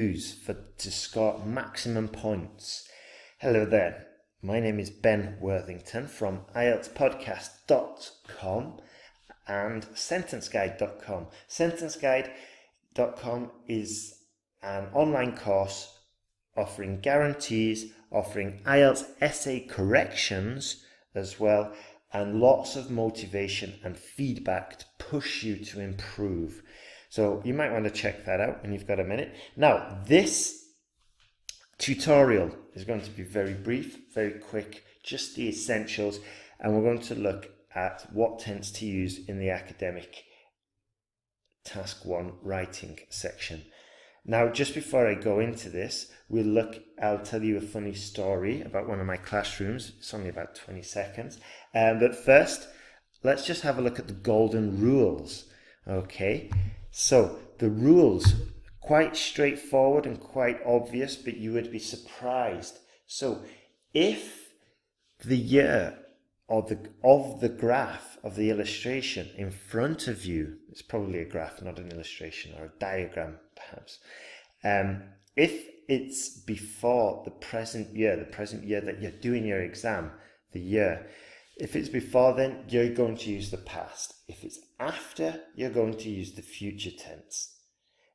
use to score maximum points. Hello there, my name is Ben Worthington from IELTSPodcast.com and SentenceGuide.com. SentenceGuide.com is an online course offering guarantees, offering IELTS essay corrections as well, and lots of motivation and feedback to push you to improve. So you might want to check that out when you've got a minute. Now, this tutorial is going to be very brief, very quick, just the essentials, and we're going to look at what tense to use in the academic task 1 writing section. Now, just before I go into this, I'll tell you a funny story about one of my classrooms. It's only about 20 seconds. But first, let's just have a look at the golden rules. Okay, so the rules, quite straightforward and quite obvious, but you would be surprised. So if the year of the graph of the illustration in front of you, it's probably a graph, not an illustration, or a diagram perhaps, if it's before the present year that you're doing your exam, the year, if it's before then, you're going to use the past. If it's after, you're going to use the future tense.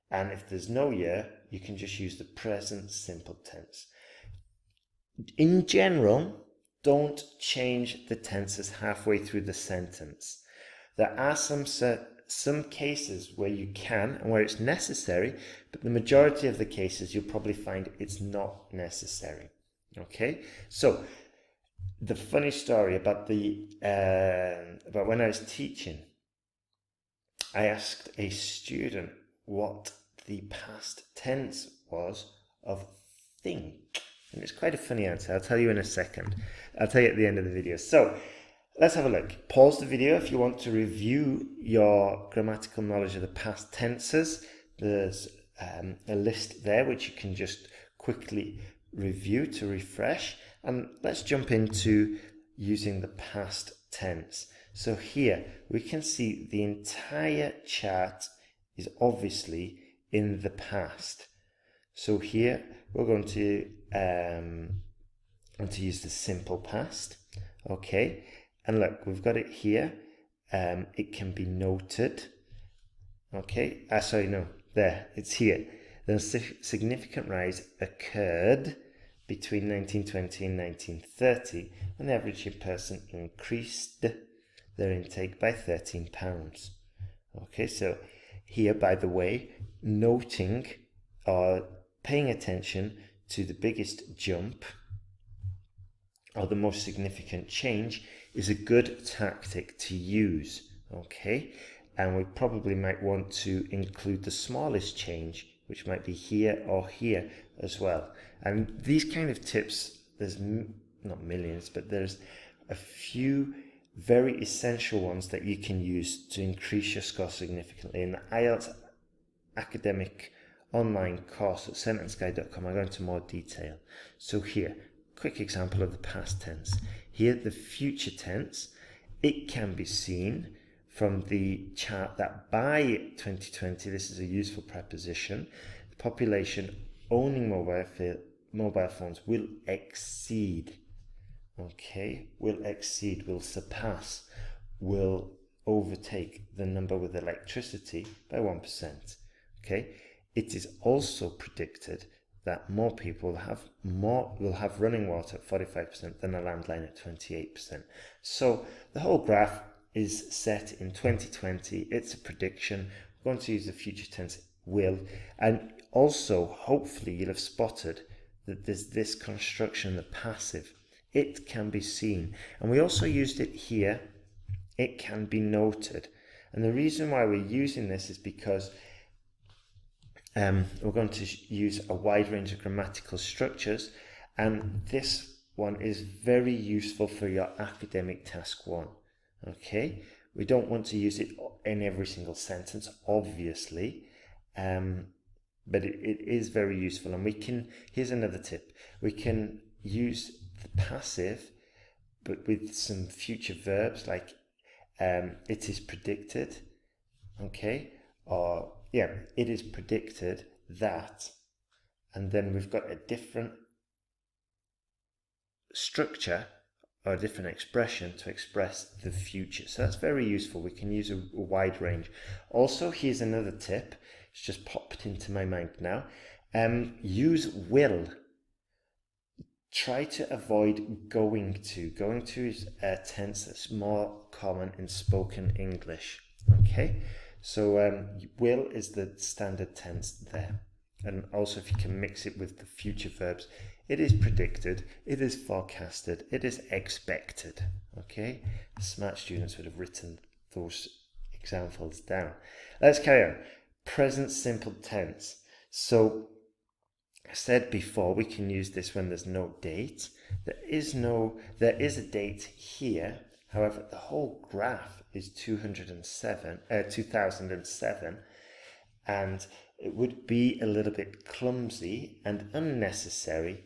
And if there's no year, you can just use the present simple tense. In general, don't change the tenses halfway through the sentence. There are some cases where you can and where it's necessary, but the majority of the cases you'll probably find it's not necessary. Okay, so the funny story about when I was teaching, I asked a student what the past tense was of think. And it's quite a funny answer. I'll tell you in a second. I'll tell you at the end of the video. So let's have a look. Pause the video if you want to review your grammatical knowledge of the past tenses. There's a list there which you can just quickly review to refresh. And let's jump into using the past tense. So here we can see the entire chart is obviously in the past. So here we're going to use the simple past. Okay, and look, we've got it here. It can be noted. Okay, there, it's here. The significant rise occurred between 1920 and 1930 when the average person increased their intake by £13. Okay, so here, by the way, noting or paying attention to the biggest jump or the most significant change is a good tactic to use. Okay, and we probably might want to include the smallest change, which might be here or here as well. And these kind of tips, there's not millions, but there's a few very essential ones that you can use to increase your score significantly. In the IELTS academic online course at SentenceGuide.com, I go into more detail. So here, quick example of the past tense. Here, the future tense, it can be seen from the chart that by 2020, this is a useful preposition, the population owning mobile phones will exceed. Okay, will surpass, will overtake the number with electricity by 1%. Okay, it is also predicted that more people will have running water at 45% than a landline at 28%. So the whole graph is set in 2020. It's a prediction. We're going to use the future tense will, and also hopefully you'll have spotted that there's this construction, the passive. It can be seen, and we also used it here. It can be noted, and the reason why we're using this is because we're going to use a wide range of grammatical structures, and this one is very useful for your academic task 1. Okay, we don't want to use it in every single sentence, obviously, but it is very useful. And here's another tip, we can use the passive but with some future verbs like it is predicted, okay, or it is predicted that, and then we've got a different structure or a different expression to express the future. So that's very useful. We can use a wide range. Also, here's another tip. It's just popped into my mind now. Use will. Try to avoid going to. Going to is a tense that's more common in spoken English. Okay, so will is the standard tense there. And also, if you can mix it with the future verbs, it is predicted, it is forecasted, it is expected. Okay, smart students would have written those examples down. Let's carry on. Present simple tense. So I said before, we can use this when there's no date. There is a date here. However, the whole graph is 2007, and it would be a little bit clumsy and unnecessary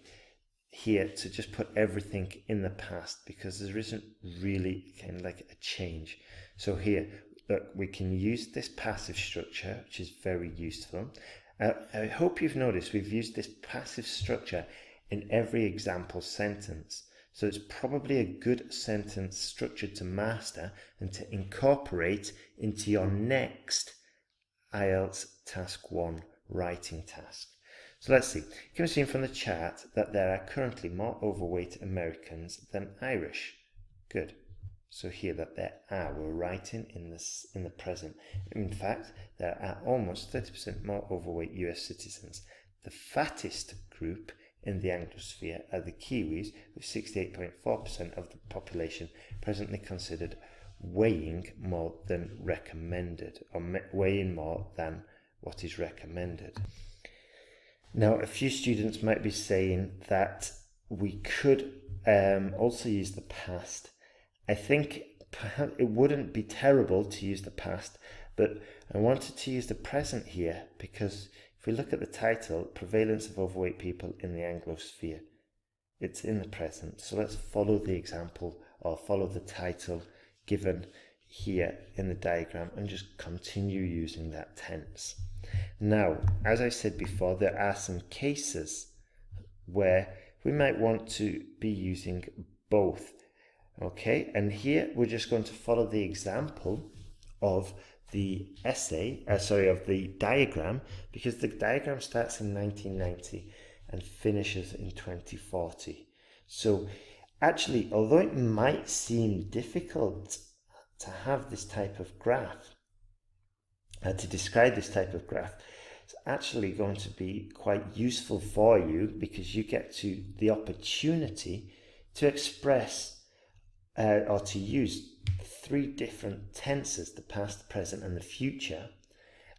here to just put everything in the past, because there isn't really kind of like a change. So here, look, we can use this passive structure, which is very useful. I hope you've noticed we've used this passive structure in every example sentence. So it's probably a good sentence structure to master and to incorporate into your next IELTS Task 1 writing task. So let's see. You can see from the chart that there are currently more overweight Americans than Irish. Good. So here that there are, we're writing in the present. In fact, there are almost 30% more overweight US citizens. The fattest group in the Anglosphere are the Kiwis, with 68.4% of the population presently considered weighing more than recommended, or weighing more than what is recommended. Now, a few students might be saying that we could also use the past. I think perhaps it wouldn't be terrible to use the past, but I wanted to use the present here because if we look at the title, Prevalence of Overweight People in the Anglosphere, it's in the present. So let's follow the example or follow the title given here in the diagram and just continue using that tense. Now, as I said before, there are some cases where we might want to be using both. Okay, and here we're just going to follow the example of the of the diagram, because the diagram starts in 1990 and finishes in 2040. So actually, although it might seem difficult to have this type of graph, to describe this type of graph, it's actually going to be quite useful for you, because you get to the opportunity to express or to use 3 different tenses, the past, the present and the future,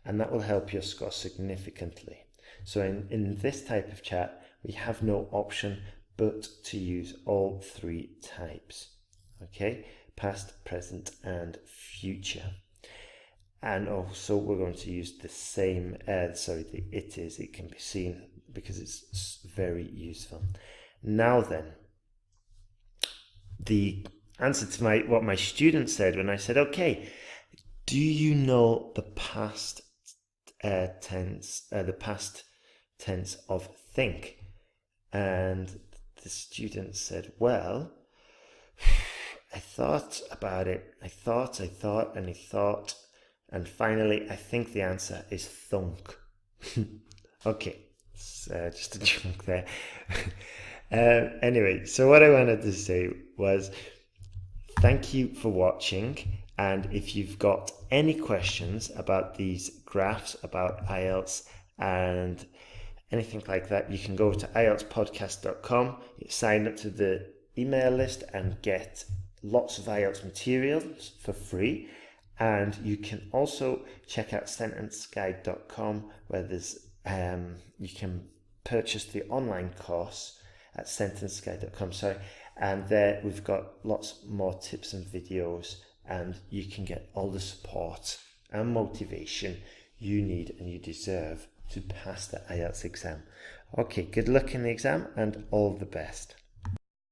and that will help your score significantly. So in this type of chart, we have no option but to use all 3 types. Okay, past, present and future. And also we're going to use the same, it can be seen because it's very useful. Now then, the answer to what my student said when I said, okay, do you know the past tense of think? And the student said, well, I thought about it. I thought, and he thought, and finally, I think the answer is thunk. Okay, it's just a joke there. Anyway, so what I wanted to say was thank you for watching, and if you've got any questions about these graphs, about IELTS and anything like that, you can go to IELTSPodcast.com, sign up to the email list and get lots of IELTS materials for free. And you can also check out sentenceguide.com, where there's you can purchase the online course at sentenceguide.com, and there we've got lots more tips and videos, and you can get all the support and motivation you need and you deserve to pass the IELTS exam. Okay, good luck in the exam and all the best.